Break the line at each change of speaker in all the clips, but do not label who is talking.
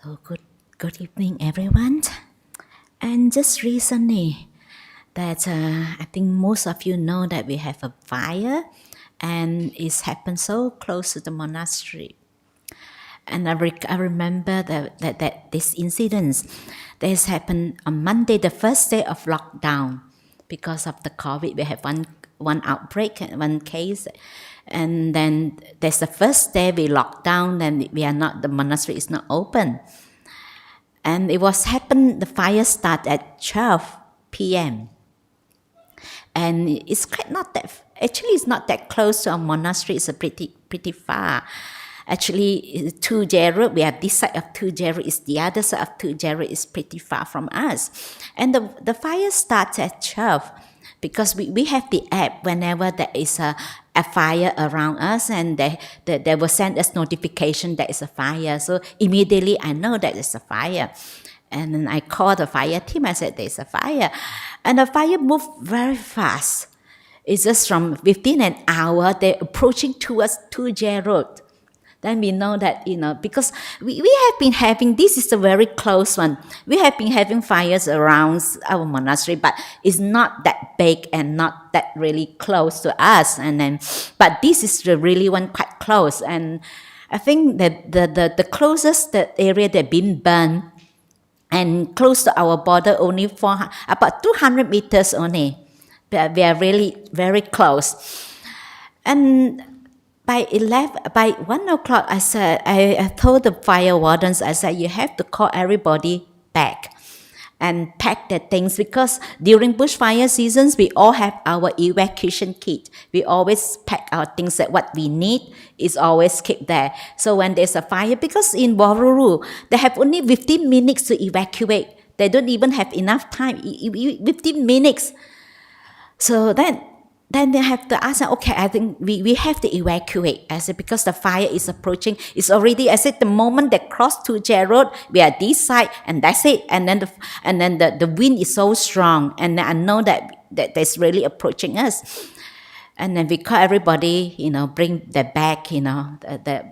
So good evening, everyone. And just recently, that I think most of you know that we have a fire, and it's happened so close to the monastery. And I remember that this incident that has happened on Monday, the first day of lockdown, because of the COVID. We have one outbreak and one case, and then there's the first day we locked down. Then the monastery is not open, and it was happened. The fire started at 12 p.m. and it's quite not that. Actually, it's not that close to our monastery. It's a pretty far. Actually, Tujeru, we have this side of Tujeru, is the other side of Tujeru is pretty far from us. And the fire starts at 12 because we have the app whenever there is a fire around us, and they will send us notification that is a fire. So immediately I know that it's a fire. And then I called the fire team. I said, there's a fire. And the fire moved very fast. It's just from within an hour, they're approaching towards Tujeru. Then we know that, because we have been having, this is a very close one. We have been having fires around our monastery, but it's not that big and not that really close to us. But this is the really one quite close. And I think that the closest the area that been burned and close to our border only for about 200 meters only. We are really very close. And by 1 o'clock, I told the fire wardens, I said, you have to call everybody back and pack their things, because during bushfire seasons, we all have our evacuation kit. We always pack our things that what we need is always kept there. So when there's a fire, because in Waruru, they have only 15 minutes to evacuate. They don't even have enough time, 15 minutes. So then they have to ask, okay, I think we have to evacuate. I said, because the fire is approaching. It's already, I said, the moment they cross to Road, we are this side, and that's it. And then the wind is so strong, and I know that that's really approaching us. And then we call everybody, bring the bag, the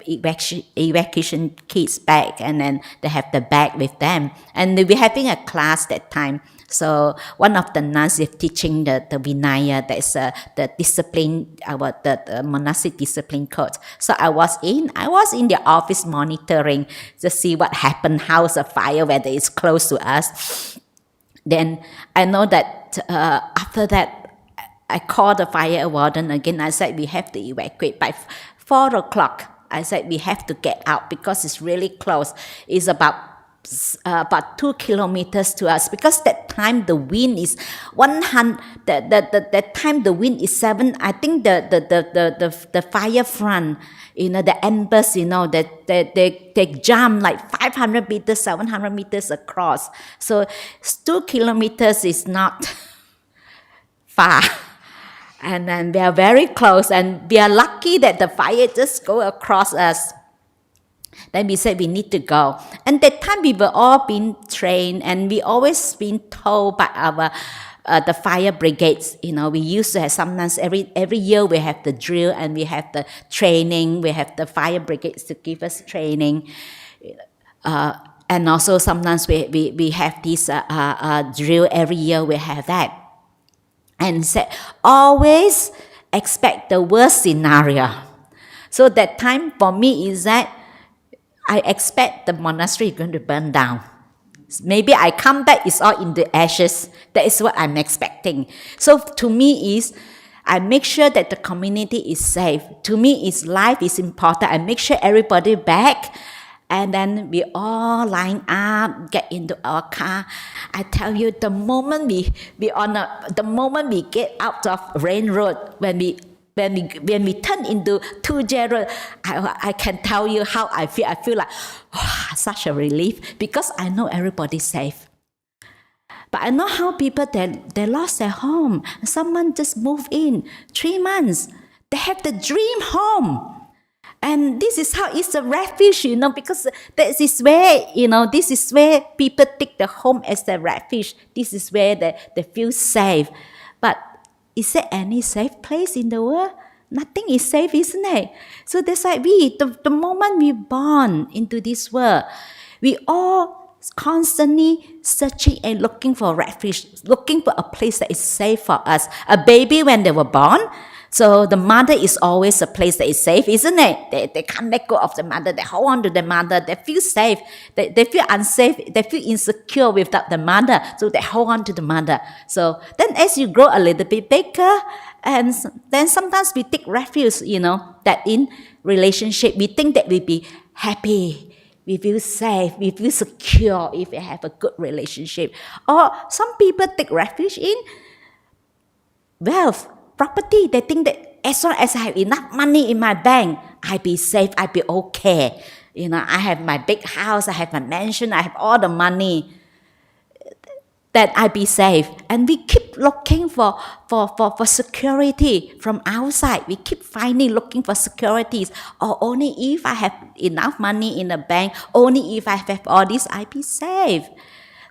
evacuation kits back, and then they have the bag with them. And we're having a class that time. So one of the nuns is teaching the Vinaya, that's the discipline, the monastic discipline code. So I was in the office monitoring to see what happened, how's the fire, whether it's close to us. Then I know that after that, I called the fire warden again. I said, we have to evacuate by 4 o'clock. I said, we have to get out because it's really close. It's about 2 kilometers to us, because that time the wind is 100. That time the wind is 7. I think the fire front, the embers, that they jump like 500 meters, 700 meters across. So 2 kilometers is not far. And then we are very close, and we are lucky that the fire just go across us. Then we said we need to go. And that time we were all being trained, and we always been told by our the fire brigades. We used to have, sometimes every year we have the drill and we have the training. We have the fire brigades to give us training. And also sometimes we have this drill every year. We have that. And said, always expect the worst scenario. So that time for me is that I expect the monastery is going to burn down. Maybe I come back, it's all in the ashes. That is what I'm expecting. So to me is, I make sure that the community is safe. To me is life is important. I make sure everybody back. And then we all line up, get into our car. I tell you, the moment we get out of Rain Road, when we turn into Tujeru, I can tell you how I feel. I feel like such a relief, because I know everybody's safe. But I know how people they lost their home. Someone just moved in 3 months. They have the dream home. And this is how it's a refuge, because this is where people take the home as the refuge. This is where they feel safe. But is there any safe place in the world? Nothing is safe, isn't it? So that's like the moment we born into this world, We all constantly searching and looking for refuge, looking for a place that is safe for us. A baby when they were born, so the mother is always a place that is safe, isn't it? They can't let go of the mother. They hold on to the mother. They feel safe. They feel unsafe. They feel insecure without the mother. So they hold on to the mother. So then as you grow a little bit bigger, and then sometimes we take refuge, that in relationship, we think that we be happy. We feel safe. We feel secure if we have a good relationship. Or some people take refuge in wealth, property. They think that as long as I have enough money in my bank, I be safe, I be okay. I have my big house, I have my mansion, I have all the money, that I be safe. And we keep looking for security from outside. We keep looking for securities. Or only if I have enough money in the bank, only if I have all this, I be safe.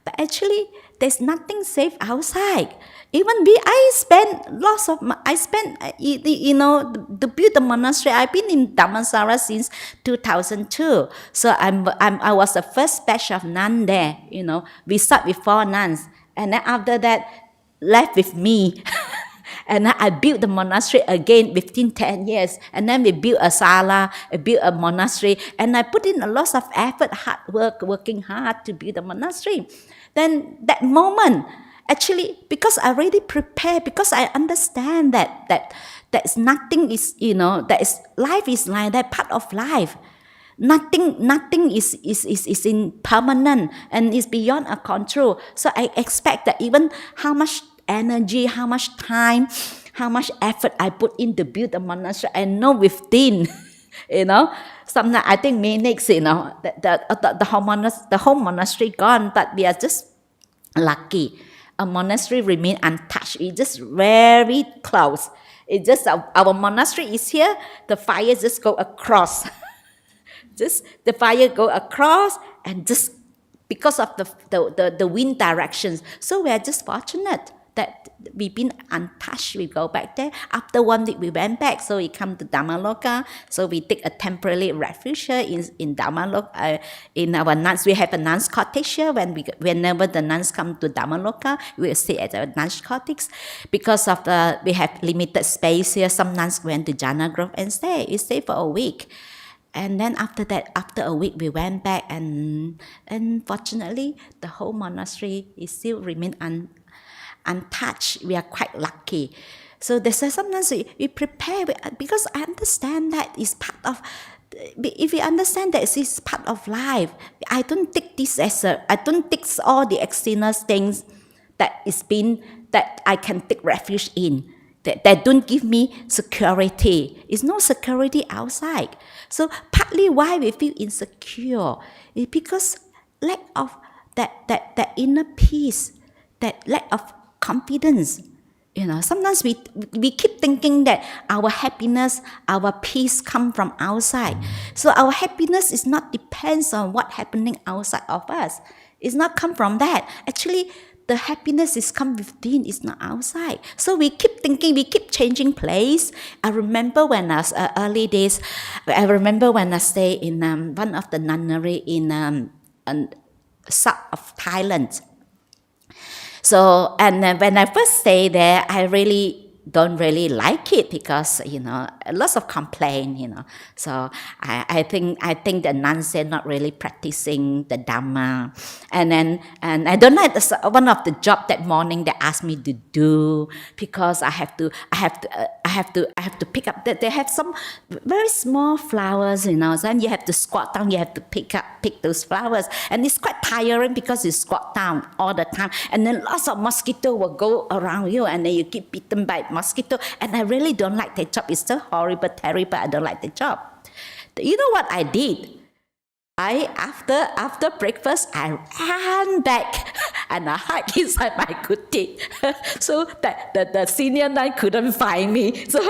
But actually, there's nothing safe outside. Even I spent to build the monastery. I've been in Dhammasara since 2002. So I was the first batch of nuns there. We start with 4 nuns, and then after that, left with me. And I built the monastery again within 10 years. And then we built a sala, I built a monastery. And I put in a lot of effort, hard work, working hard to build the monastery. Then that moment, actually, because I already prepared, because I understand that is nothing is, life is like that, part of life. Nothing is impermanent and is beyond our control. So I expect that even how much energy, how much time, how much effort I put in to build a monastery, I know within, sometimes I think minutes, the whole monastery gone, but we are just lucky. A monastery remain untouched. It's just very close. It's just our monastery is here. The fire just go across. Just the fire go across, and just because of the wind directions. So we are just fortunate that we've been untouched. We go back there. After 1 week, we went back. So we come to Dhammaloka. So we take a temporary refuge here in Dhammaloka. In our nuns, we have a nuns cottage here. Whenever the nuns come to Dhammaloka, we will stay at a nuns cottage. Because of we have limited space here, some nuns went to Jana Grove and stay. We stay for a week. And then after that, after a week, we went back, and fortunately, the whole monastery is still remain untouched. We are quite lucky. So sometimes we prepare, because I understand that is part of. If we understand that it's part of life, I don't take this I don't take all the external things that I can take refuge in. That don't give me security. It's no security outside. So partly why we feel insecure is because lack of that inner peace, that lack of confidence. Sometimes we keep thinking that our happiness, our peace come from outside. So our happiness is not depends on what happening outside of us. It's not come from that. Actually, the happiness is come within, it's not outside. So we keep thinking, we keep changing place. I remember when I was early days, I remember when I stayed in one of the nunnery in south of Thailand. So, and when I first stayed there, I really don't really like it because, lots of complaint, So I think the nuns are not really practicing the Dhamma. And I don't like one of the job that morning they asked me to do, because I have to pick up that they have some very small flowers, So then you have to squat down, you have to pick those flowers. And it's quite tiring because you squat down all the time. And then lots of mosquitoes will go around you, and then you get bitten by mosquito. And I really don't like that job. It's so horrible, terrible. I don't like the job. You know what I did? After breakfast, I ran back and I hid inside my kuti. So that the senior nun couldn't find me. So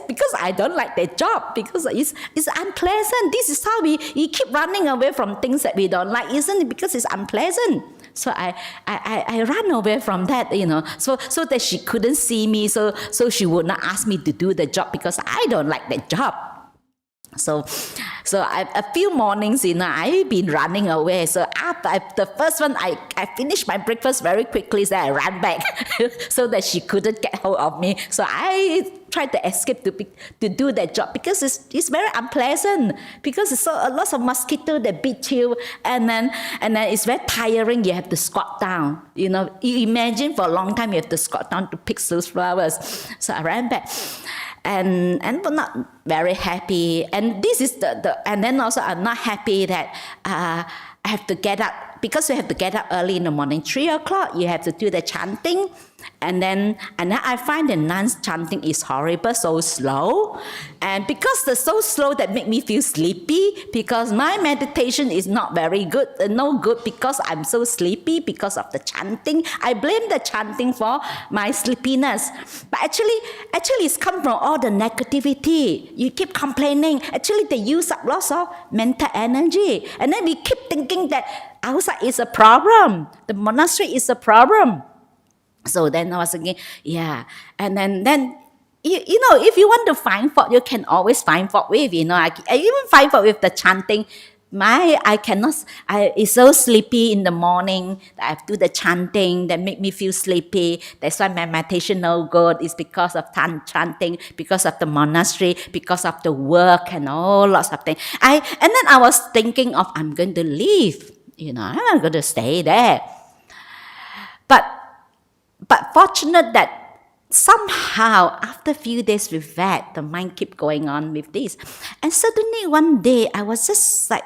because I don't like that job, because it's unpleasant. This is how we keep running away from things that we don't like, isn't it? Because it's unpleasant. So I ran away from that, so that she couldn't see me, so she would not ask me to do the job, because I don't like that job. So So a few mornings, I've been running away. So after the first one, I finished my breakfast very quickly, so I ran back so that she couldn't get hold of me. So I tried to escape to do that job because it's very unpleasant, because it's a lot of mosquitoes that bit you, and then it's very tiring. You have to squat down. You imagine for a long time you have to squat down to pick those flowers. So I ran back. And not very happy. And this is and then also I'm not happy that I have to get up, because you have to get up early in the morning, 3 o'clock, you have to do the chanting. And then I find the nuns chanting is horrible, so slow. And because they're so slow, that make me feel sleepy, because my meditation is not very good, no good, because I'm so sleepy because of the chanting. I blame the chanting for my sleepiness. But actually it's come from all the negativity. You keep complaining. Actually, they use up lots of mental energy. And then we keep thinking that outside is a problem. The monastery is a problem. So then I was thinking, yeah. And then if you want to find fault, you can always find fault with, I even find fault with the chanting. It's so sleepy in the morning. I have to do the chanting that make me feel sleepy. That's why my meditation no good. It's because of chanting, because of the monastery, because of the work and all lots of things. And then I was thinking of, I'm going to leave. I'm not going to stay there. But fortunate that somehow after a few days with that, the mind kept going on with this. And suddenly one day I was just like,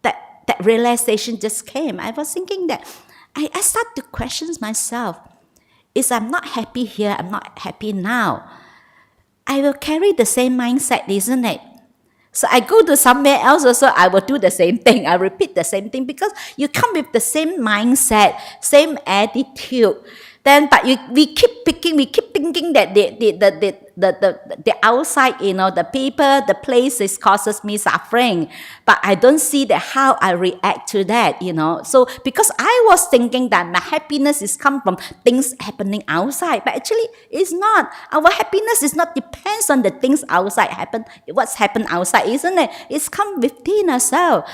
that realization just came. I was thinking that I started to question myself. Is I'm not happy here, I'm not happy now. I will carry the same mindset, isn't it? So I go to somewhere else also, I will do the same thing. I repeat the same thing, because you come with the same mindset, same attitude. But we keep thinking that the outside, the people, the places causes me suffering. But I don't see that how I react to that, So because I was thinking that my happiness is come from things happening outside, but actually it's not. Our happiness is not depends on the things outside happen. What's happened outside, isn't it? It's come within ourselves.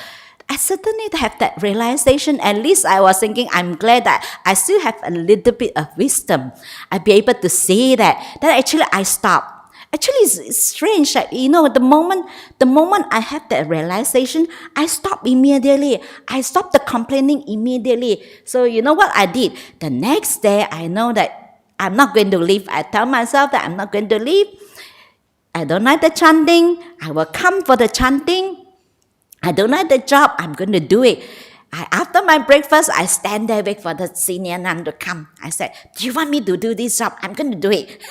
I suddenly have that realization. At least I was thinking, I'm glad that I still have a little bit of wisdom. I'll be able to see that actually I stopped. Actually, it's strange that, the moment I have that realization, I stop immediately. I stop the complaining immediately. So you know what I did? The next day, I know that I'm not going to leave. I tell myself that I'm not going to leave. I don't like the chanting. I will come for the chanting. I don't like the job, I'm going to do it. After my breakfast, I stand there wait for the senior nun to come. I said, do you want me to do this job? I'm going to do it.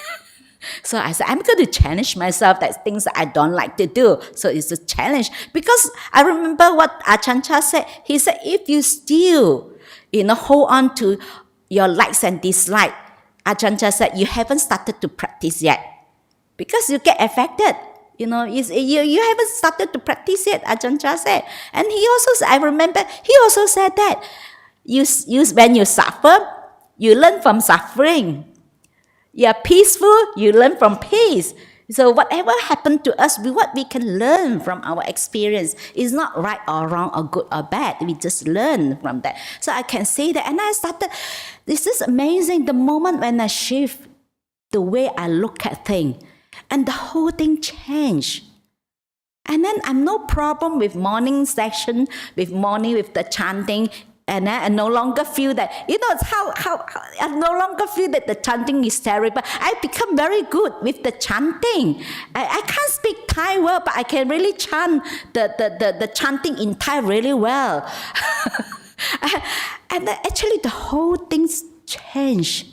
So I said, I'm going to challenge myself. That's things that I don't like to do. So it's a challenge. Because I remember what Ajahn said. He said, if you still, hold on to your likes and dislikes, Ajahn said, you haven't started to practice yet. Because you get affected. You haven't started to practice yet, Ajahn said. And I remember, he also said that when you suffer, you learn from suffering. You are peaceful, you learn from peace. So whatever happened to us, what we can learn from our experience is not right or wrong or good or bad. We just learn from that. So I can say that. And I started, this is amazing, the moment when I shift the way I look at things. And the whole thing changed. And then I'm no problem with morning session, with the chanting, and I no longer feel that, how I no longer feel that the chanting is terrible. I become very good with the chanting. I can't speak Thai well, but I can really chant the chanting in Thai really well. And actually the whole thing's changed.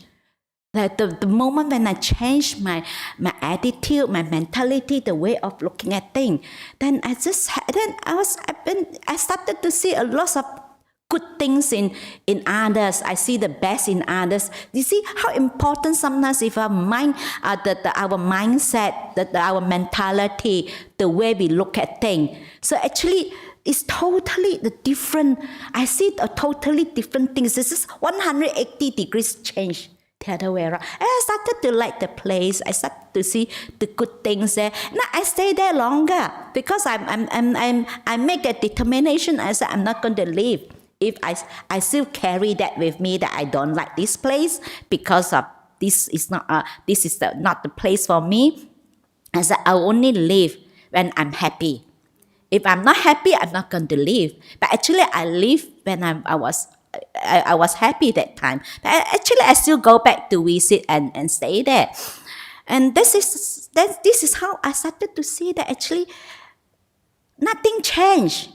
That the moment when I changed my attitude, my mentality, the way of looking at things, then I started to see a lot of good things in others. I see the best in others. You see how important sometimes if our mind, our mindset, our mentality, the way we look at things. So actually, it's totally different. I see a totally different things. This is 180 degrees change. the other way around. And I started to like the place. I started to see the good things there. Now I stay there longer because I make a determination. I said I'm not going to leave if I still carry that with me, that I don't like this place because of this is not not the place for me. I said I'll only leave when I'm happy. If I'm not happy, I'm not going to leave. But actually, I leave when I was happy that time. But actually, I still go back to visit and stay there. And this is how I started to see that actually nothing changed.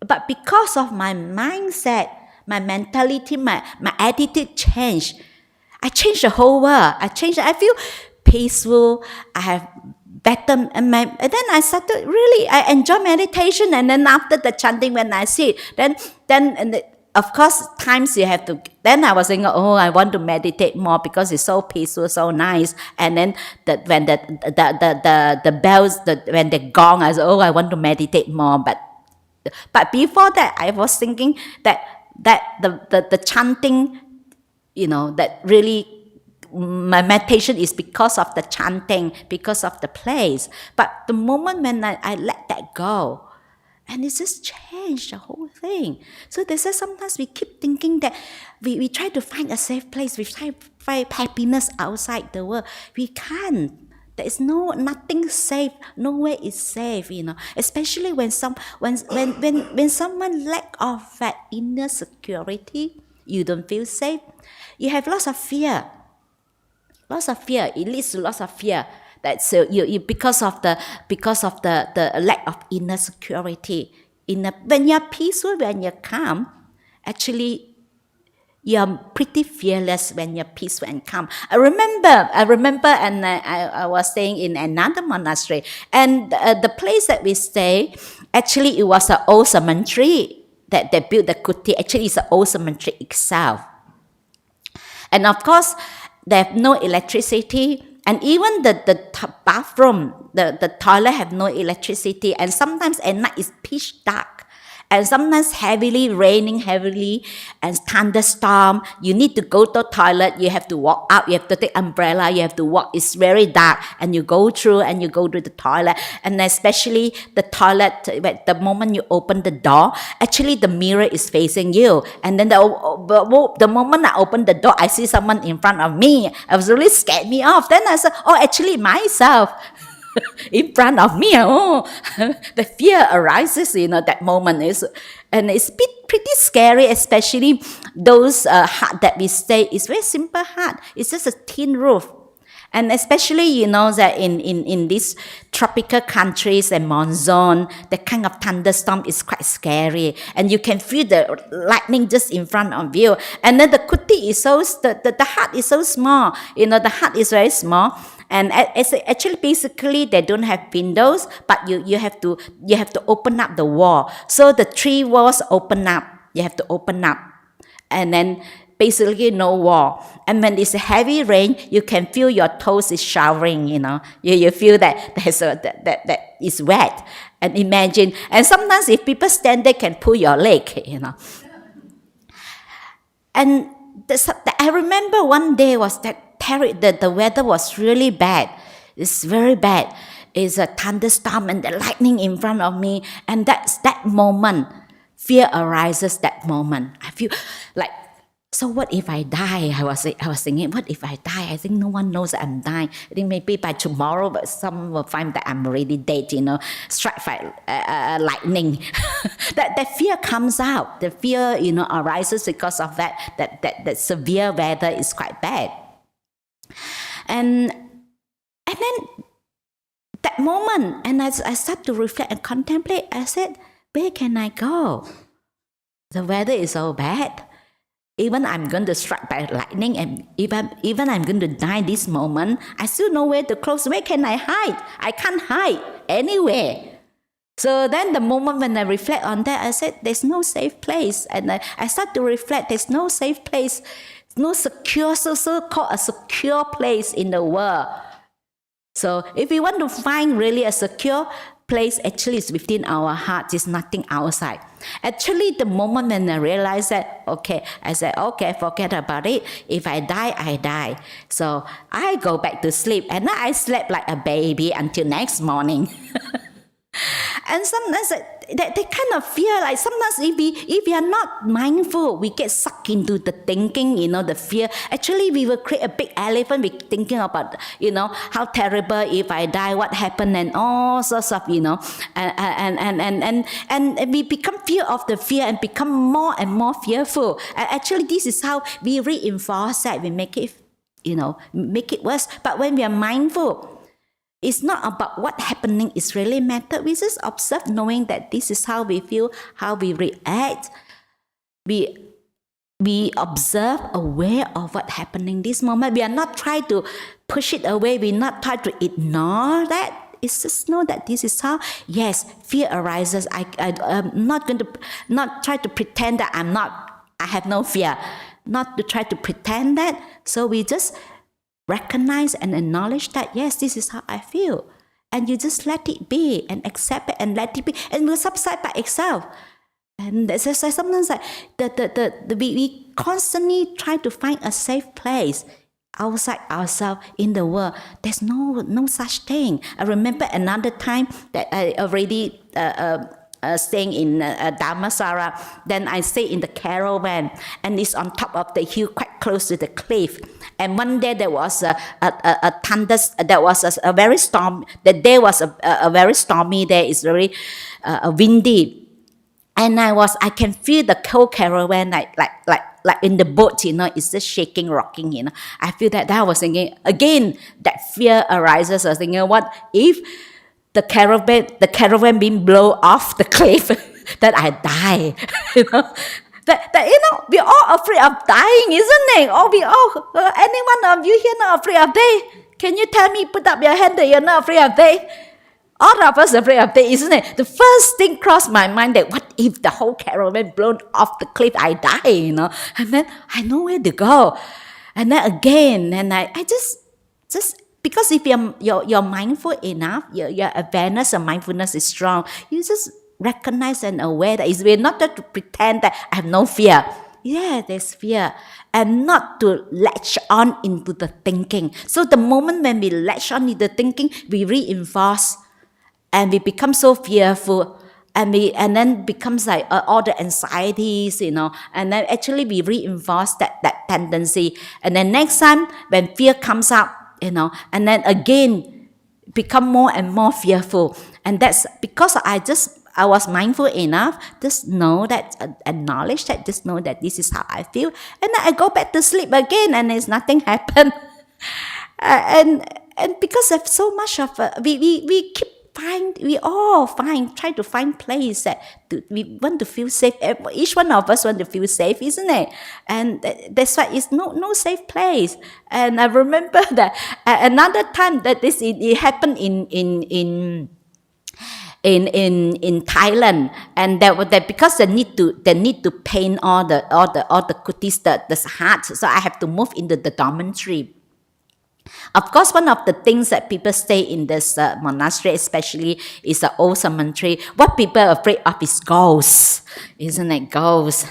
But because of my mindset, my mentality, my attitude changed. I changed the whole world. I feel peaceful. I have better. And then I started really, I enjoy meditation. And then after the chanting, when I see it, then of course, times you have to, then I was saying, oh, I want to meditate more because it's so peaceful, so nice. And then when the bells, when the gong, I said, oh, I want to meditate more. But before that, I was thinking that the chanting, that really my meditation is because of the chanting, because of the place. But the moment when I let that go, and it just changed the whole thing. So they say sometimes we keep thinking that we try to find a safe place, we try to find happiness outside the world. We can't. There is nothing safe. Nowhere is safe, Especially when someone lack of that inner security, you don't feel safe. You have lots of fear. It leads to lots of fear. That's you because of the lack of inner security. When you're peaceful, when you're calm, actually you're pretty fearless when you're peaceful and calm. I remember, and I was staying in another monastery, and the place that we stay, actually it was an old cemetery that they built the kuti. Actually, it's an old cemetery itself, and of course, they have no electricity. And even the bathroom, the toilet have no electricity. And sometimes at night it's pitch dark. And sometimes raining heavily, and thunderstorm. You need to go to the toilet. You have to walk out. You have to take umbrella. You have to walk. It's very dark. And you go through and you go to the toilet. And especially the toilet, the moment you open the door, actually the mirror is facing you. And then the moment I open the door, I see someone in front of me. I was really scared me off. Then I said, oh, actually myself. In front of me, the fear arises, that moment and it's pretty scary, especially those hut that we stay. It's very simple hut. It's just a tin roof. And especially, that in these tropical countries and monsoon, the kind of thunderstorm is quite scary. And you can feel the lightning just in front of you. And then the kuti is the hut is so small. The hut is very small. And it's actually basically they don't have windows, but you have to open up the wall. So the three walls open up. You have to open up, and then basically no wall. And when it's heavy rain, you can feel your toes is showering. You feel that that is wet. And imagine. And sometimes if people stand there, can pull your leg. And I remember one day was that. The weather was really bad. It's very bad. It's a thunderstorm and the lightning in front of me. And that's that moment. Fear arises that moment. I feel like, so what if I die? I was thinking, what if I die? I think no one knows that I'm dying. I think maybe by tomorrow, but some will find that I'm already dead, struck by lightning. that fear comes out. The fear, arises because of that severe weather is quite bad. And then that moment, and I start to reflect and contemplate. I said, where can I go? The weather is so bad. Even I'm going to strike by lightning, and even I'm going to die this moment, I still know where to close. Where can I hide? I can't hide anywhere. So then the moment when I reflect on that, I said, there's no safe place. And I start to reflect, there's no safe place. No secure, so-called a secure place in the world. So if we want to find really a secure, place actually is within our heart. It's nothing outside. Actually, the moment when I realized that, okay, I said, okay, forget about it. If I die, I die. So I go back to sleep, and I slept like a baby until next morning. And sometimes that kind of fear, like sometimes if we are not mindful, we get sucked into the thinking, the fear. Actually, we will create a big elephant. We thinking about, how terrible if I die, what happened, and all sorts of, and we become fear of the fear and become more and more fearful. And actually, this is how we reinforce that. We make it, make it worse. But when we are mindful, it's not about what happening is really matter. We just observe, knowing that this is how we feel, how we react. We observe, aware of what happening this moment. We are not trying to push it away. We not try to ignore that. It's just know that this is how. Yes, fear arises. I'm not going to not try to pretend that I have no fear. Not to try to pretend that. So we just recognize and acknowledge that, yes, this is how I feel. And you just let it be and accept it and let it be. And it will subside by itself. And that's sometimes like we constantly try to find a safe place outside ourselves in the world. There's no such thing. I remember another time that I already staying in Dhammaloka. Then I stay in the caravan, and it's on top of the hill, quite close to the cliff. And one day there was a thunder. There was a very storm. The day was a very stormy day. It's very windy, and I can feel the whole caravan like in the boat. It's just shaking, rocking. I feel that. I was thinking again. That fear arises. I was thinking, what if the caravan being blown off the cliff, that I die, That we're all afraid of dying, isn't it? Or we all, any one of you here not afraid of death? Can you tell me, put up your hand that you're not afraid of death? All of us are afraid of death, isn't it? The first thing crossed my mind that what if the whole caravan blown off the cliff, I die, And then I know where to go. And then again, and I just because if you're mindful enough, your awareness and mindfulness is strong, you just recognize and aware that we're not to pretend that I have no fear. Yeah, there's fear. And not to latch on into the thinking. So the moment when we latch on into the thinking, we reinforce and we become so fearful. And then becomes like all the anxieties, and then actually we reinforce that tendency. And then next time when fear comes up, and then again become more and more fearful. And that's because I was mindful enough, just know that, acknowledge that, just know that this is how I feel. And then I go back to sleep again, and there's nothing happened. And because of so much of we try to find place that we want to feel safe. Each one of us want to feel safe, isn't it? And that's why it's no safe place. And I remember that another time that it happened in Thailand, and that because they need to paint all the kutis, the huts. So I have to move into the dormitory. Of course, one of the things that people stay in this monastery, especially, is the old cemetery. What people are afraid of is ghosts, isn't it? Ghosts.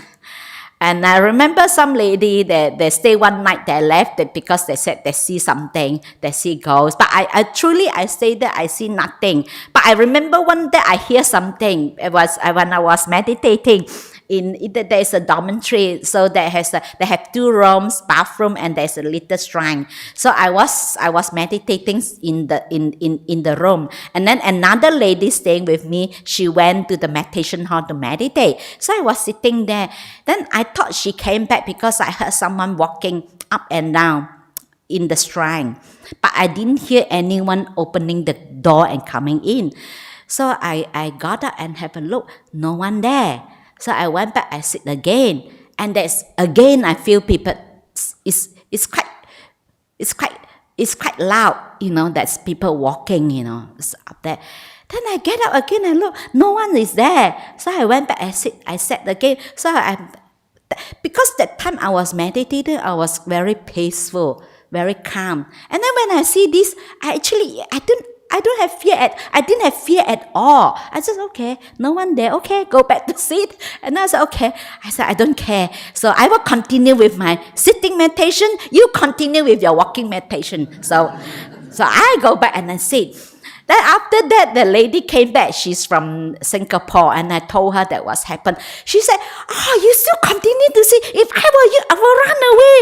And I remember some lady that they stay one night, they left because they said they see something, they see ghosts. But I stay there, I see nothing. But I remember one day I hear something. It was when I was meditating. There's a dormitory, so they have 2 rooms, bathroom, and there's a little shrine. So I was meditating in the room, and then another lady staying with me, she went to the meditation hall to meditate. So I was sitting there. Then I thought she came back because I heard someone walking up and down in the shrine, but I didn't hear anyone opening the door and coming in. So I got up and have a look. No one there. So I went back, I sit again, and there's again I feel people. It's quite loud, That's people walking, it's up there. Then I get up again and look, no one is there. So I went back, I sat again. So because that time I was meditating, I was very peaceful, very calm. And then when I see this, I didn't have fear at all. I said, okay, no one there. Okay, go back to sit. And I said, okay. I said, I don't care. So I will continue with my sitting meditation. You continue with your walking meditation. So I go back and I sit. Then after that, the lady came back. She's from Singapore, and I told her that what's happened. She said, "Oh, you still continue to see? If I were you, I will run away."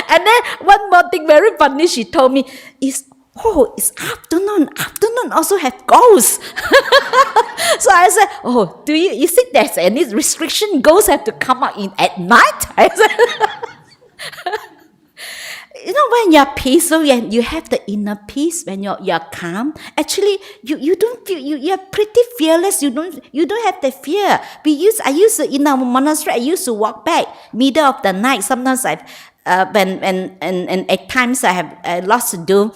And then one more thing, very funny. She told me, it's afternoon. Afternoon also have ghosts. So I said, "Oh, you think there's any restriction? Ghosts have to come out at night?" I said. When you're peaceful and you have the inner peace, when you're calm, actually you don't feel you're pretty fearless. You don't have the fear. I used to in our monastery. I used to walk back middle of the night. Sometimes and at times I have lots to do.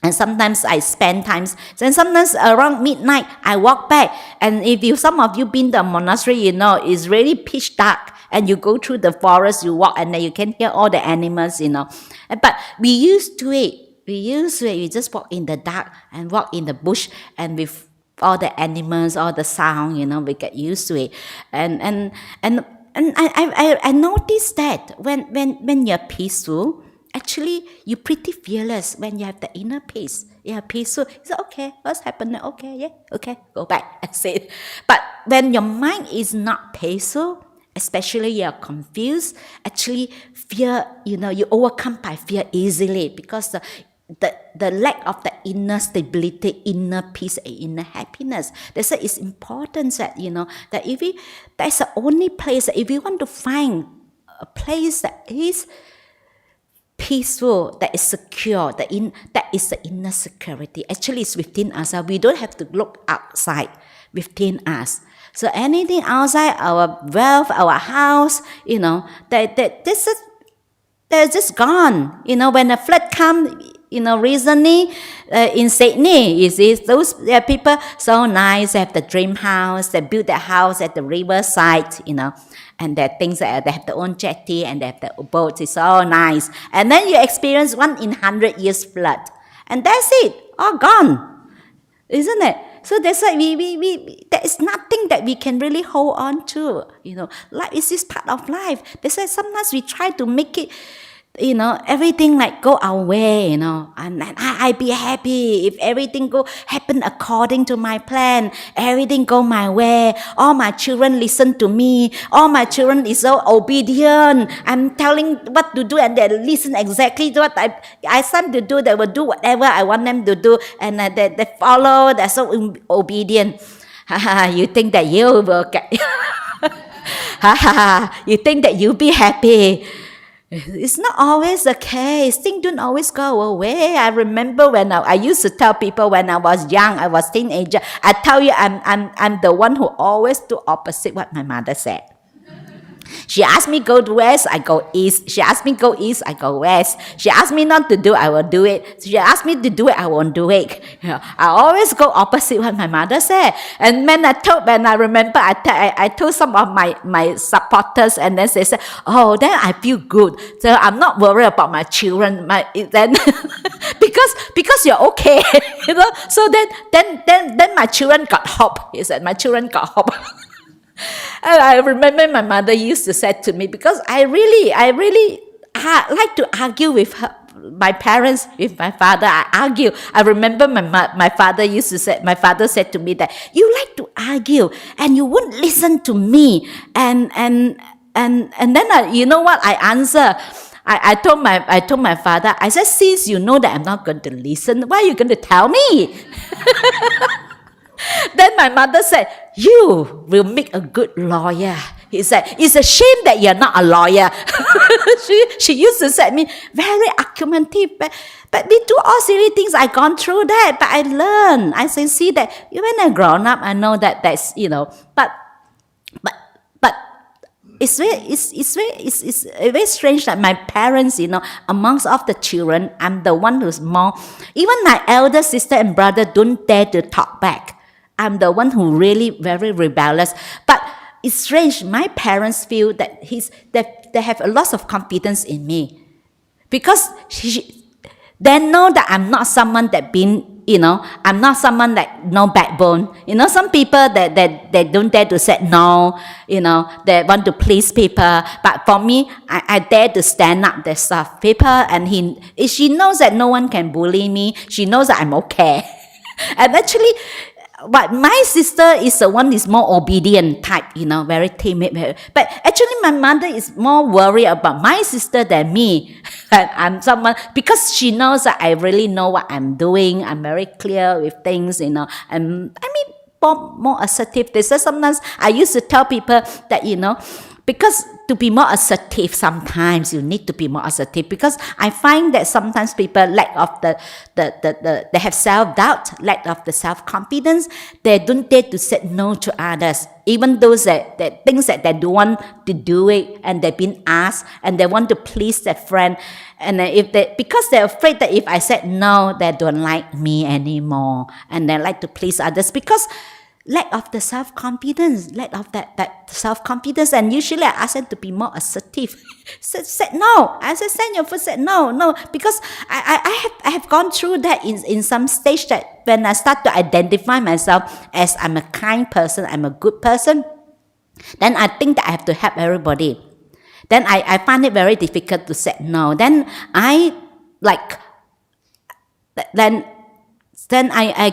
And sometimes I spend times. Then sometimes around midnight I walk back. And if some of you been to a monastery, it's really pitch dark. And you go through the forest, you walk, and then you can hear all the animals, But we used to it. We just walk in the dark and walk in the bush, and with all the animals, all the sound, we get used to it. And I noticed that when you're peaceful, actually you're pretty fearless when you have the inner peace. You're peaceful. You say, okay, what's happening? Okay, yeah, okay, go back and say it. But when your mind is not peaceful, especially you're confused, actually fear, you overcome by fear easily, because the lack of the inner stability, inner peace, and inner happiness. That's why it's important that, that that's the only place, that if you want to find a place that is peaceful, that is secure, that is the inner security. Actually, it's within us. We don't have to look outside, within us. So anything outside, our wealth, our house, they're just gone. When the flood comes, recently in Sydney, you see, those people so nice. They have the dream house. They build their house at the riverside, and their things. They have their own jetty and they have their boats. It's so nice. And then you experience 1 in 100 years flood, and that's it, all gone, isn't it? So that's why there is nothing that we can really hold on to. Life is this part of life. That's why sometimes we try to make it, everything like go our way, and I be happy if everything happen according to my plan. Everything go my way. All my children listen to me. All my children is so obedient. I'm telling what to do, and they listen exactly to what I ask them to do. They will do whatever I want them to do, and they follow. They're so obedient. You think that you will get? You think that you'll be happy? It's not always the case. Things don't always go away. I remember when I used to tell people when I was young, I was teenager. I tell you, I'm the one who always do opposite what my mother said. She asked me go to west, I go east. She asked me go east, I go west. She asked me not to do, I will do it. She asked me to do it, I won't do it. I always go opposite what my mother said. And when I remember, I told some of my supporters, and then they said, "Oh, then I feel good. So I'm not worried about my children." Then because you're okay, So then my children got hope. He said, my children got hope. And I remember my mother used to say to me, because I really like to argue with my parents, with my father. I argue. I remember my father used to say. My father said to me that you like to argue and you won't listen to me. And then you know what I answer? I told my father. I said, since you know that I'm not going to listen, why are you going to tell me? Then my mother said, you will make a good lawyer. He said, it's a shame that you're not a lawyer. she used to say me, very argumentative. But we do all silly things. I gone through that. But I learned. I say, see that when I grown up, I know that's, but it's very strange that my parents, amongst all the children, I'm the one who's more, even my elder sister and brother don't dare to talk back. I'm the one who really very rebellious. But it's strange. My parents feel that they have a lot of confidence in me, because they know that I'm not someone that been I'm not someone that no backbone. Some people that don't dare to say no, they want to please people. But for me, I dare to stand up there stuff. People, and she knows that no one can bully me. She knows that I'm okay. And actually, but my sister is the one is more obedient type, very timid. But actually, my mother is more worried about my sister than me. And I'm someone, because she knows that I really know what I'm doing. I'm very clear with things, And I mean, more assertive. They say sometimes I used to tell people that, because to be more assertive, sometimes you need to be more assertive, because I find that sometimes people lack of they have self-doubt, lack of the self-confidence. They don't dare to say no to others, even those that things that they don't want to do it, and they've been asked, and they want to please their friend, and because they're afraid that if I said no, they don't like me anymore, and they like to please others, because lack of the self-confidence, lack of that self-confidence. And usually I ask them to be more assertive. said no. I said, stand your foot, said no, because I have gone through that in some stage, that when I start to identify myself as I'm a kind person, I'm a good person, then I think that I have to help everybody. Then I find it very difficult to say no. Then I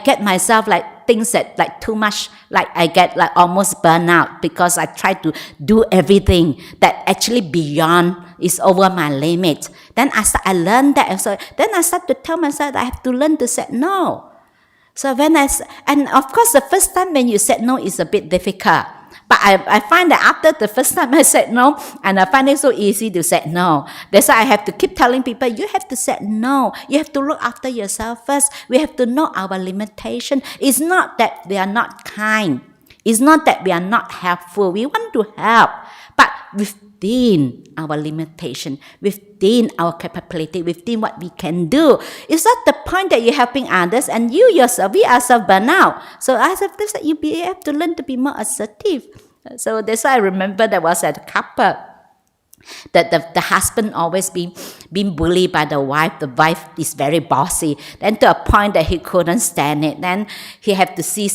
get myself things that too much, I get almost burnout, because I try to do everything that actually beyond is over my limit. Then I learned that. So then I start to tell myself that I have to learn to say no. So and of course the first time when you said no is a bit difficult. But I find that after the first time I said no, and I find it so easy to say no. That's why I have to keep telling people, you have to say no. You have to look after yourself first. We have to know our limitation. It's not that we are not kind. It's not that we are not helpful. We want to help, but within our limitation, within our capability, within what we can do. It's not the point that you're helping others and you yourself, we ourselves burn out. So as a person, you have to learn to be more assertive. So that's why I remember there was a couple that the husband always being bullied by the wife. The wife is very bossy. Then to a point that he couldn't stand it. Then he had to see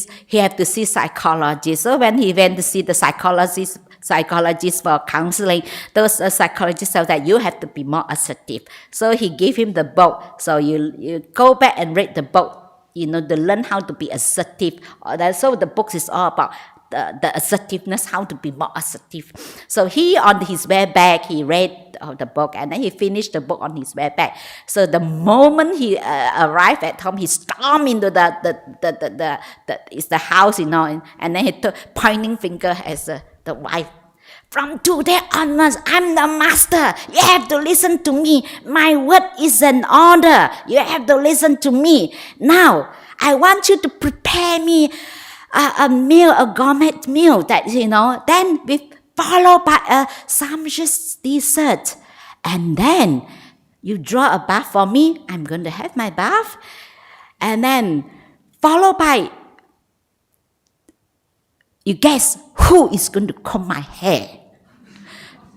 psychologist. So when he went to see the psychologist for counseling, those psychologists said that you have to be more assertive. So he gave him the book. So you go back and read the book, to learn how to be assertive. So the book is all about the assertiveness, how to be more assertive. So he, on his way back, he read the book, and then he finished the book on his way back. So the moment he arrived at home, he stormed into the house, and then he took pointing finger as the wife. From today onwards, I'm the master. You have to listen to me. My word is an order. You have to listen to me. Now, I want you to prepare me a meal, a gourmet meal that, then followed by a sumptuous dessert. And then you draw a bath for me. I'm going to have my bath. And then followed by, you guess who is going to comb my hair?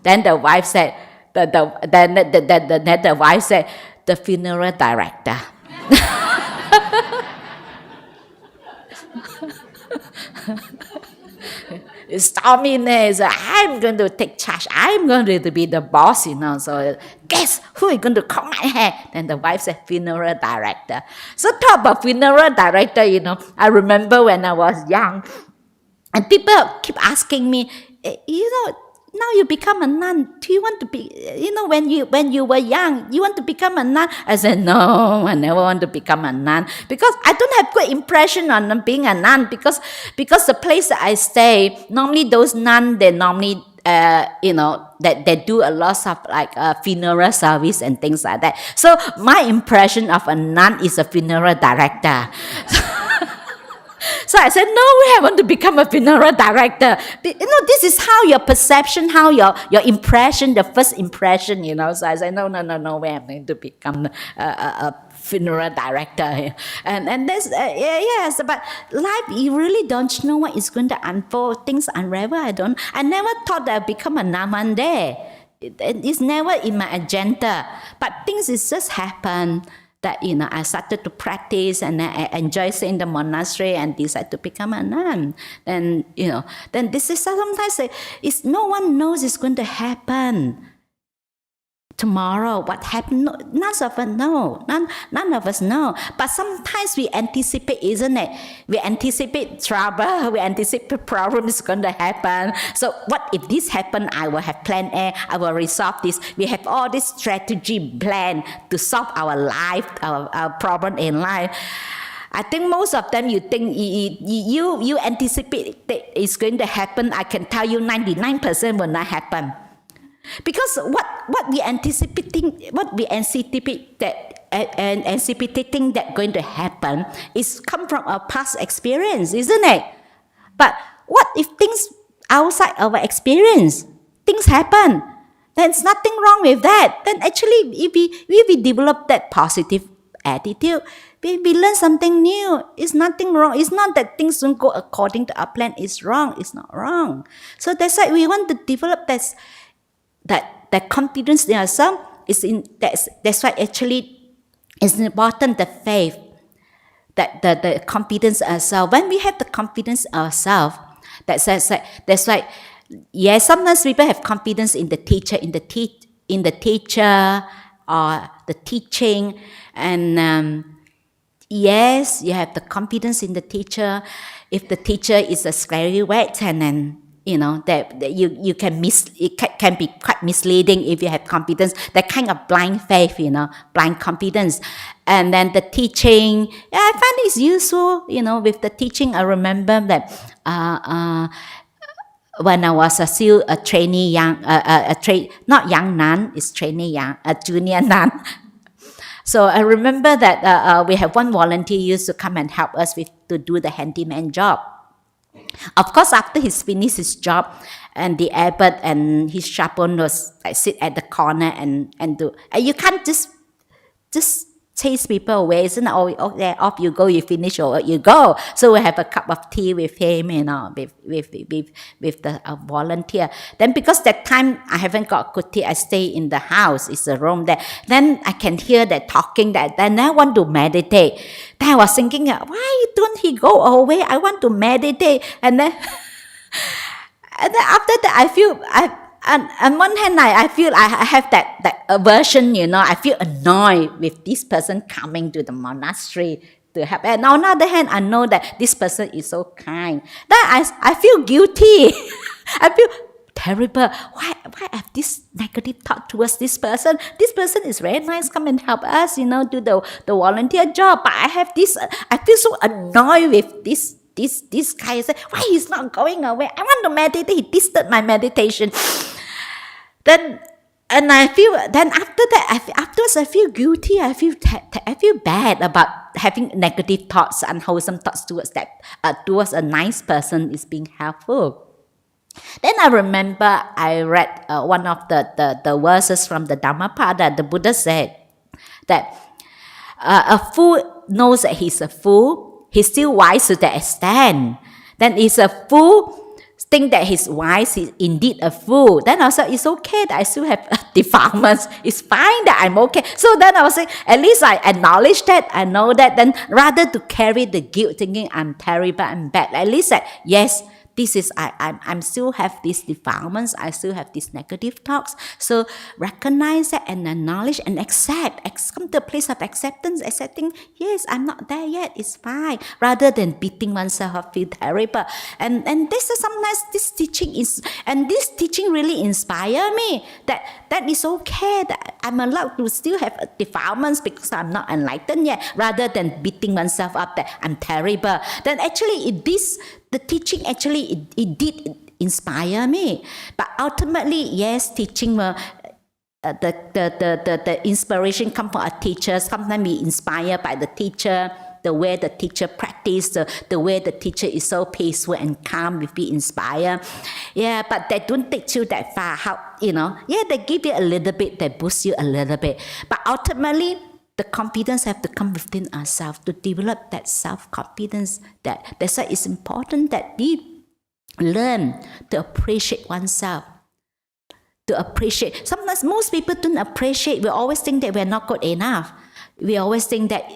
Then the wife said, the wife said, the funeral director. Storm in there, so I'm going to take charge. I'm going to be the boss, So guess who is going to comb my hair? Then the wife said, funeral director. So talk about funeral director, I remember when I was young, and people keep asking me, now you become a nun. Do you want to be, when you were young, you want to become a nun? I said, no, I never want to become a nun, because I don't have good impression on being a nun, because the place that I stay, normally those nuns, they normally, that they do a lot of funeral service and things like that. So my impression of a nun is a funeral director. So I said, no way, I want to become a funeral director. This is how your perception, how your impression, the first impression, So I said, no way, I'm going to become a funeral director. And this, yes, but life, you really don't know what is going to unfold. Things unravel. I never thought that I'd become a nun one day. It's never in my agenda. But things just happen. that, I started to practice and I enjoy staying in the monastery and decided to become a nun. Then, then this is sometimes it's no one knows it's going to happen tomorrow. What happened? None of us know. None of us know. But sometimes we anticipate, isn't it? We anticipate trouble. We anticipate problems going to happen. So what if this happen? I will have plan A. I will resolve this. We have all this strategy plan to solve our life, our problem in life. I think most of them you think you anticipate that it's going to happen. I can tell you 99% will not happen. Because what we anticipating that going to happen is come from our past experience, isn't it? But what if things outside our experience, things happen? There's nothing wrong with that. Then actually, if we develop that positive attitude, we learn something new. It's nothing wrong. It's not that things don't go according to our plan. It's wrong. It's not wrong. So that's why we want to develop that confidence in ourselves that's why actually it's important, the faith, that the confidence in ourselves. When we have the confidence in ourselves, that's why yes, sometimes people have confidence in the teacher, or the teaching, and yes, you have the confidence in the teacher. If the teacher is a scary wet, and then that you can it can be quite misleading if you have confidence, that kind of blind faith, blind confidence. And then the teaching, I find it's useful, with the teaching. I remember that when I was still a trainee not young nun, it's trainee a junior nun. So I remember that we have one volunteer used to come and help us to do the handyman job. Of course, after he's finished his job, and the abbot and his chaplain was sit at the corner and do. And you can't just chase people away, isn't it? Okay, off you go, you finish or you go. So we have a cup of tea with him, with the volunteer. Then because that time I haven't got good tea, I stay in the house. It's a room there. Then I can hear that talking. Then I want to meditate. Then I was thinking, why don't he go away? I want to meditate. And then after that, I feel on one hand, I feel I have that aversion, I feel annoyed with this person coming to the monastery to help. And on the other hand, I know that this person is so kind. Then I feel guilty. I feel terrible. Why I have this negative thought towards this person? This person is very nice, come and help us, do the volunteer job. But I have this, I feel so annoyed with this guy. Why he's not going away? I want to meditate. He disturbed my meditation. Then after that, afterwards I feel guilty. I feel bad about having negative thoughts, unwholesome thoughts towards a nice person is being helpful. Then I remember I read one of the verses from the Dhammapada. The Buddha said that a fool knows that he's a fool. He's still wise to that extent. Then he's a fool, think that he's wise, he's indeed a fool. Then I was like, it's okay that I still have defilements. It's fine that I'm okay. So then I was like, at least I acknowledge that, I know that. Then rather to carry the guilt, thinking I'm terrible, I'm bad, at least that, yes, this is, I'm still have these defilements, I still have these negative thoughts. So recognize that and acknowledge and accept. Come to a place of acceptance, accepting, yes, I'm not there yet, it's fine. Rather than beating oneself up, feel terrible. And this is sometimes this teaching really inspire me that is okay, that I'm allowed to still have defilements because I'm not enlightened yet, rather than beating oneself up that I'm terrible. Then actually the teaching actually it did inspire me. But ultimately, yes, teaching the inspiration come from our teachers. Sometimes we inspired by the teacher, the way the teacher practice, the way the teacher is so peaceful and calm, we be inspired. Yeah, but they don't take you that far. They give you a little bit, they boost you a little bit. But ultimately, the confidence have to come within ourselves to develop that self-confidence. That's why it's important that we learn to appreciate oneself. To appreciate. Sometimes most people don't appreciate. We always think that we're not good enough. We always think that,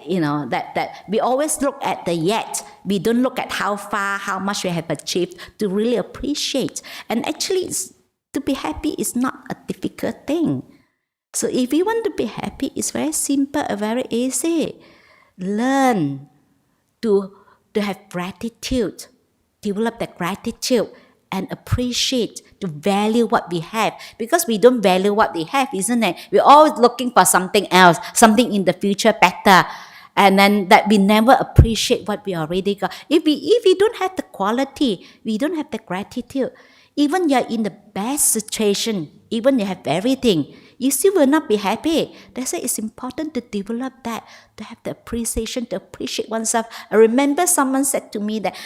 that we always look at the yet. We don't look at how far, how much we have achieved to really appreciate. And actually, to be happy is not a difficult thing. So if you want to be happy, it's very simple and very easy. Learn to have gratitude, develop that gratitude and appreciate, to value what we have. Because we don't value what we have, isn't it? We're always looking for something else, something in the future better. And then that we never appreciate what we already got. If we don't have the quality, we don't have the gratitude. Even you're in the best situation, even you have everything, you still will not be happy. That's why it's important to develop that, to have the appreciation, to appreciate oneself. I remember someone said to me that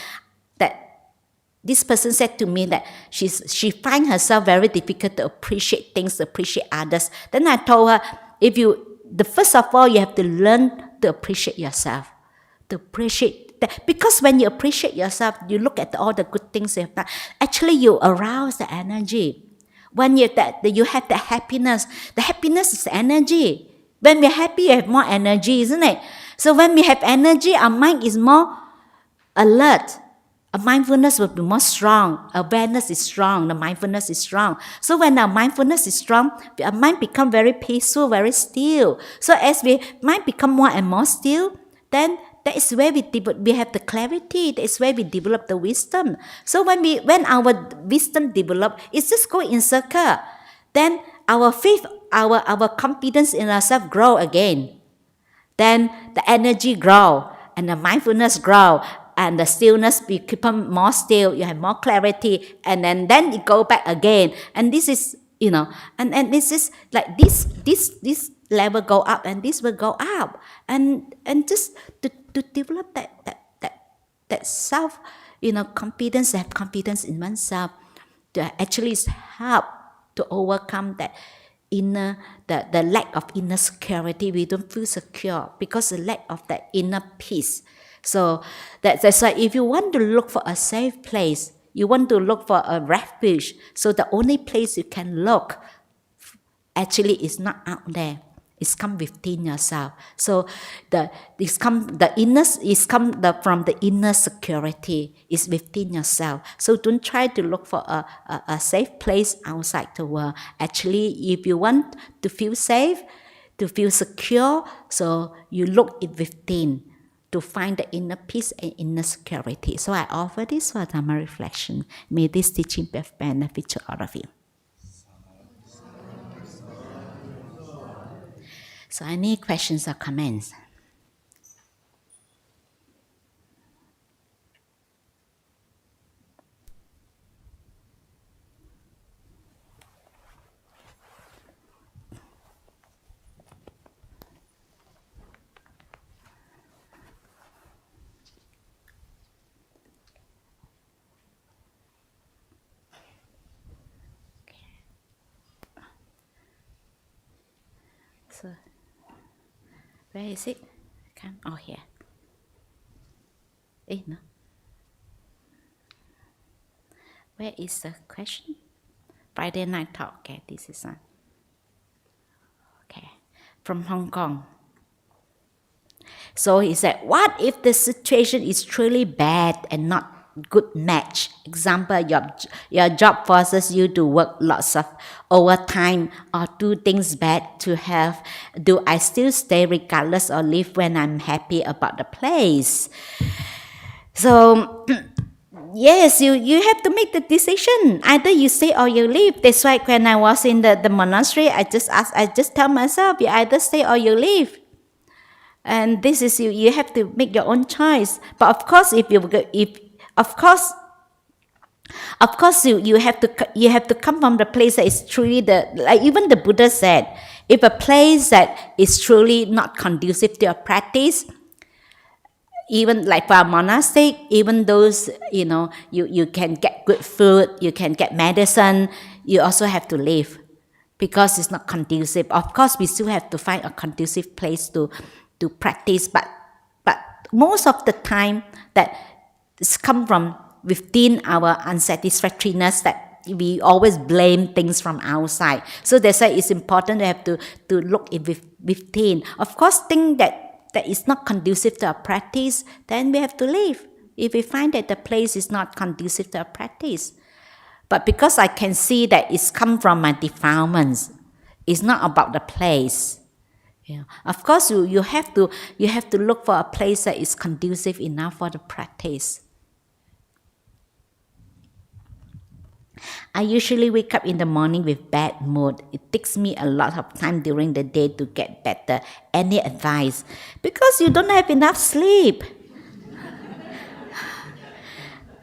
this person said to me that she finds herself very difficult to appreciate things, to appreciate others. Then I told her, first of all, you have to learn to appreciate yourself, to appreciate that. Because when you appreciate yourself, you look at all the good things you have done. Actually, you arouse the energy. When you have the happiness is energy. When we're happy, you have more energy, isn't it? So when we have energy, our mind is more alert. Our mindfulness will be more strong. Awareness is strong. The mindfulness is strong. So when our mindfulness is strong, our mind become very peaceful, very still. So as mind become more and more still, then that is where we have the clarity. That is where we develop the wisdom. So when our wisdom develop, it's just go in circle. Then our faith, our confidence in ourselves grow again. Then the energy grow and the mindfulness grow. And the stillness become more still, you have more clarity, and then it go back again. And this is, and this is like this level go up and this will go up. And just to develop that self, confidence, have confidence in oneself, to actually help to overcome that inner, the lack of inner security. We don't feel secure because the lack of that inner peace. So that's why if you want to look for a safe place, you want to look for a refuge, so the only place you can look actually is not out there. It's come within yourself. So from the inner security is within yourself. So don't try to look for a safe place outside the world. Actually, if you want to feel safe, to feel secure, so you look it within, to find the inner peace and inner security. So I offer this for Dhamma reflection. May this teaching be of benefit to all of you. So any questions or comments? So, where is it? Oh, here. No. Where is the question? Friday night talk. Okay, this is one. Okay, from Hong Kong. So he said, what if the situation is truly bad and not good match? Example, your job forces you to work lots of overtime or do things bad to have. Do I still stay regardless or leave when I'm happy about the place? So yes, you have to make the decision. Either you stay or you leave. That's why when I was in the monastery, I just tell myself, you either stay or you leave. And this is you have to make your own choice. But of course, you have to come from the place that is truly like even the Buddha said, if a place that is truly not conducive to your practice, even like for a monastic, even those, you can get good food, you can get medicine, you also have to leave because it's not conducive. Of course, we still have to find a conducive place to practice, but most of the time that it's come from within our unsatisfactoriness, that we always blame things from outside. So that's why it's important to have to look within. Of course, things that is not conducive to our practice, then we have to leave. If we find that the place is not conducive to our practice. But because I can see that it's come from my defilements, it's not about the place. Yeah. Of course, you have to look for a place that is conducive enough for the practice. I usually wake up in the morning with bad mood. It takes me a lot of time during the day to get better. Any advice? Because you don't have enough sleep.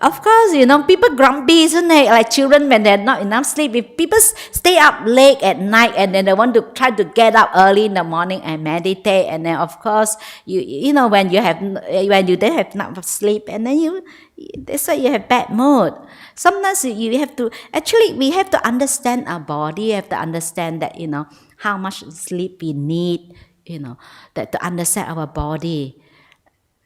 Of course, people grumpy, isn't it? Like children when they're not enough sleep. If people stay up late at night and then they want to try to get up early in the morning and meditate, and then of course you know when you don't have enough sleep, and then that's why you have bad mood. Sometimes we have to understand our body. You have to understand that how much sleep we need. That to understand our body.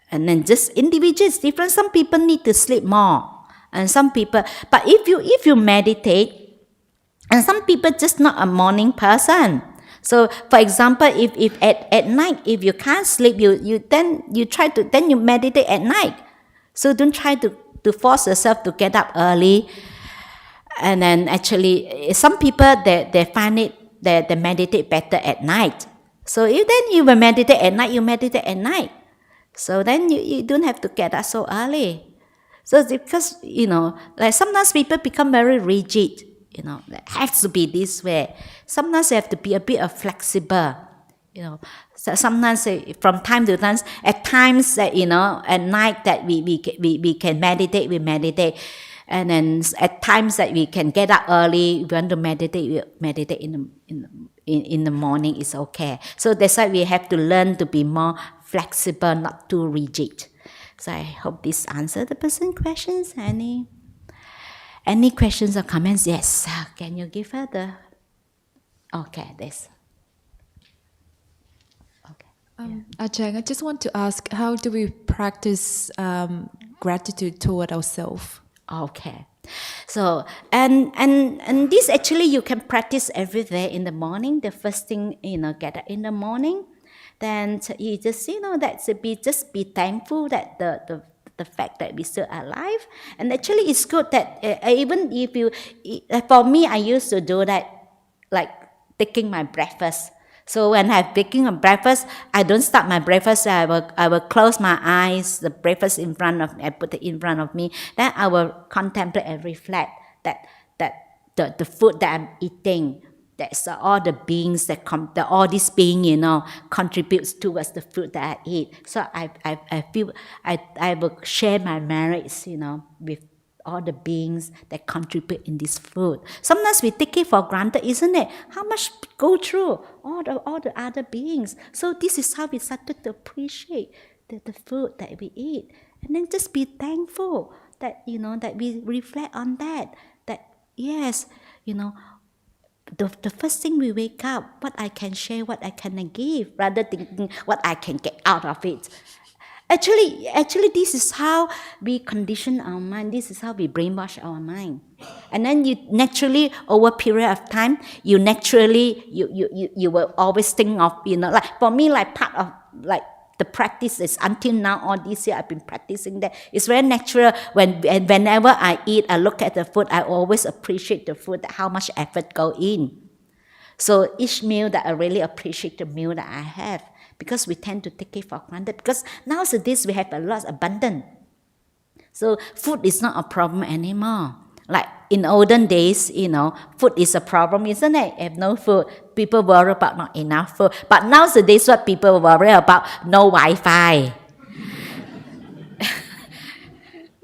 And then just individuals different. Some people need to sleep more, and some people. But if you meditate, and some people just not a morning person. So for example, if at night if you can't sleep, you meditate at night. So don't try to force yourself to get up early. And then actually, some people they find it they meditate better at night. So if then you will meditate at night, you meditate at night. So then you don't have to get up so early. So it's because, like sometimes people become very rigid, it has to be this way. Sometimes you have to be a bit flexible, So sometimes from time to time, at times that, at night that we can meditate, we meditate. And then at times that we can get up early, we want to meditate, we meditate in the morning, is okay. So that's why we have to learn to be more flexible, not too rigid. So I hope this answered the person's questions. Any questions or comments? Yes. Can you give her the? Okay, this. Okay.
Ajahn, I just want to ask, how do we practice gratitude toward ourselves?
Okay. So and this actually you can practice every day in the morning. The first thing, get up in the morning. Then you just just be thankful that the fact that we're still alive. And actually it's good that even if for me, I used to do that, like taking my breakfast. So when I'm taking a breakfast, I don't start my breakfast. I will close my eyes. The breakfast I put it in front of me. Then I will contemplate and reflect that the food that I'm eating. That's all the beings all these beings, contributes towards the food that I eat. So I feel I will share my merits, with all the beings that contribute in this food. Sometimes we take it for granted, isn't it? How much go through all the other beings. So this is how we started to appreciate the food that we eat, and then just be thankful that that we reflect on that. That yes, the first thing we wake up, what I can share, what I can give, rather thinking what I can get out of it. Actually, this is how we condition our mind. This is how we brainwash our mind. And then you naturally, over a period of time, you will always think of, like for me, like part of like the practice is until now, all this year I've been practicing that. It's very natural. Whenever I eat, I look at the food, I always appreciate the food, how much effort go in. So each meal that I really appreciate the meal that I have, because we tend to take it for granted. Because nowadays we have a lot of abundance. So food is not a problem anymore. Like in olden days, food is a problem, isn't it? If no food, people worry about not enough food. But nowadays, what people worry about, no Wi-Fi.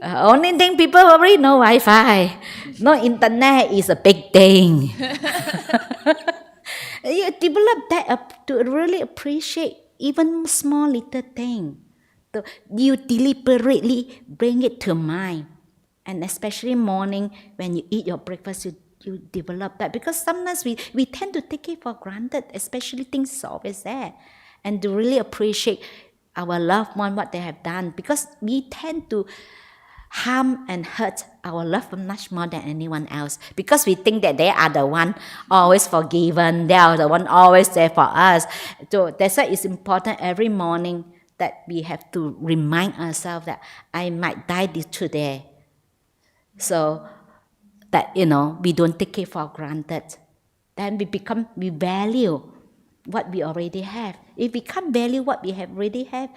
Only thing people worry, no Wi-Fi. No internet is a big thing. You develop that to really appreciate even small little thing. So you deliberately bring it to mind. And especially morning, when you eat your breakfast, you develop that. Because sometimes we tend to take it for granted, especially things is always there. And to really appreciate our loved one, what they have done. Because we tend to harm and hurt our loved one much more than anyone else, because we think that they are the one always forgiven, they are the one always there for us. So that's why it's important every morning that we have to remind ourselves that I might die today. So that, we don't take it for granted. Then we value what we already have. If we can't value what we have already have,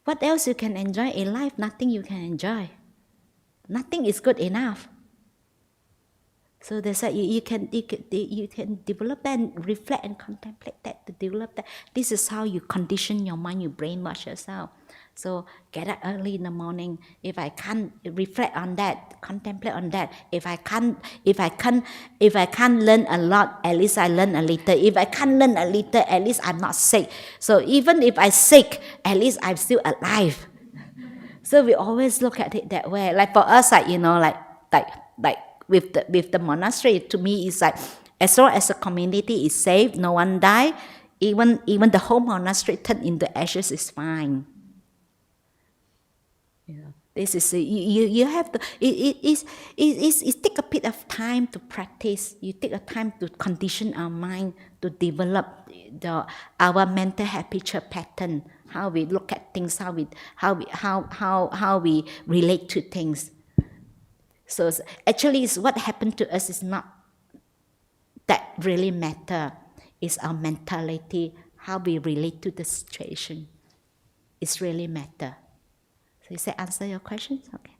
what else you can enjoy in life? Nothing you can enjoy. Nothing is good enough. So that's why you can develop that and reflect and contemplate that, to develop that. This is how you condition your mind, you brainwash yourself. So get up early in the morning. If I can't reflect on that, contemplate on that. If I can't learn a lot, at least I learn a little. If I can't learn a little, at least I'm not sick. So even if I'm sick, at least I'm still alive. So we always look at it that way. Like for us, like with the monastery, to me, it's like as long as the community is safe, no one die, even the whole monastery turned into ashes is fine. This is you have to. It take a bit of time to practice. You take a time to condition our mind to develop our mental habitual pattern. How we look at things, how we relate to things. So actually, it's what happened to us is not that really matter. It's our mentality, how we relate to the situation. It's really matter. So is that answer your questions? Okay.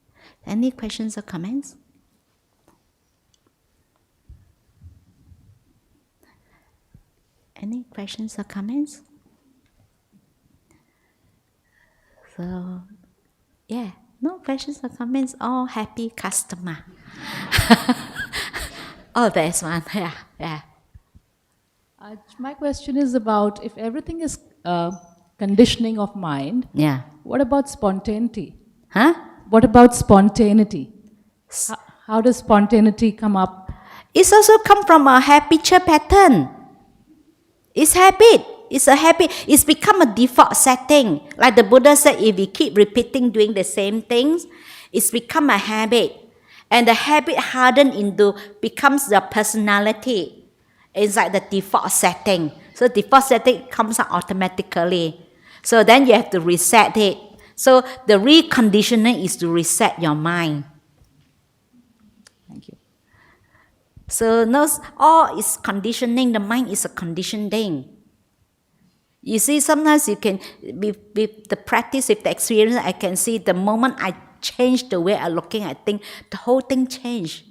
Any questions or comments? Any questions or comments? So, yeah, no questions or comments. All happy customer. Oh, there's one. Yeah.
My question is about, if everything is conditioning of mind,
Yeah.
what about spontaneity?
Huh?
What about spontaneity? How does spontaneity come up?
It's also come from a habitual pattern. It's habit. It's a habit. It's become a default setting. Like the Buddha said, if we keep repeating doing the same things, it's become a habit. And the habit hardened into becomes the personality. It's like the default setting. So default setting comes out automatically. So then you have to reset it. So the reconditioning is to reset your mind.
Thank you.
So all is conditioning. The mind is a conditioning. You see, sometimes you can, with the practice, with the experience, I can see the moment I change the way I'm looking at things, the whole thing change.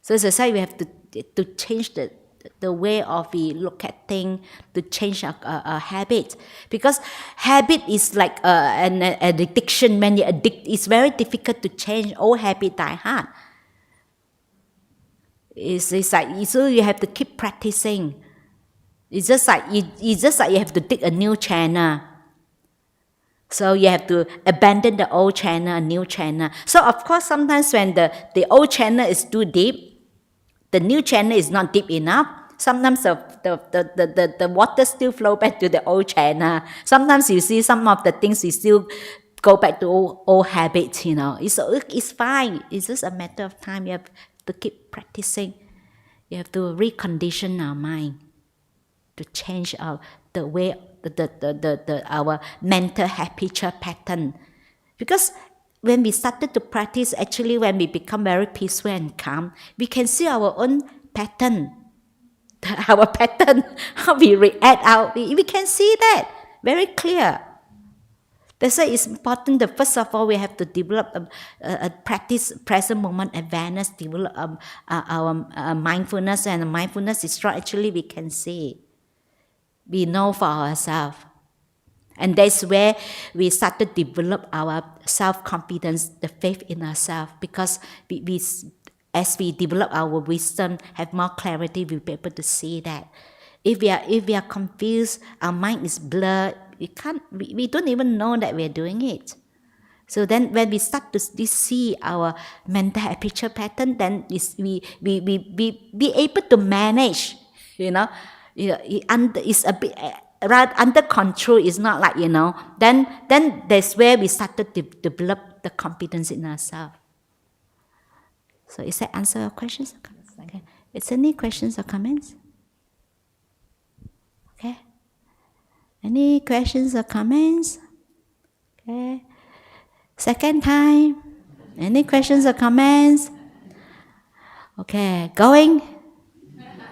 So as I say, we have to change the way of we look at things, to change our habit. Because habit is like an addiction. When you addict, it's very difficult to change. Old habit die hard. It's like, so you have to keep practicing. It's just like you have to dig a new channel. So you have to abandon the old channel, a new channel. So of course, sometimes when the old channel is too deep, the new channel is not deep enough. Sometimes the water still flow back to the old channel. Sometimes you see some of the things we still go back to old habits. It's fine. It's just a matter of time. You have to keep practicing. You have to recondition our mind, to change our mental habitual pattern. Because when we started to practice, actually when we become very peaceful and calm, we can see our own pattern. Our pattern, how we react, we can see that very clear. That's why it's important that first of all we have to develop a practice present moment awareness, develop our mindfulness, and mindfulness is strong. Actually we can see. We know for ourselves. And that's where we start to develop our self-confidence, the faith in ourselves. Because as we develop our wisdom, have more clarity, we'll be able to see that. If we are confused, our mind is blurred, we don't even know that we're doing it. So then when we start to see our mental habitual pattern, then we be able to manage, it's a bit right under control is not like, then that's where we started to develop the competence in ourselves. So is that answer your questions? Okay. Is any questions or comments? Okay. Any questions or comments? Okay. Second time. Any questions or comments? Okay. Going,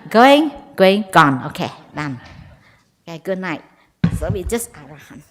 gone. Okay. Done. Okay. Good night. So we just Arahant.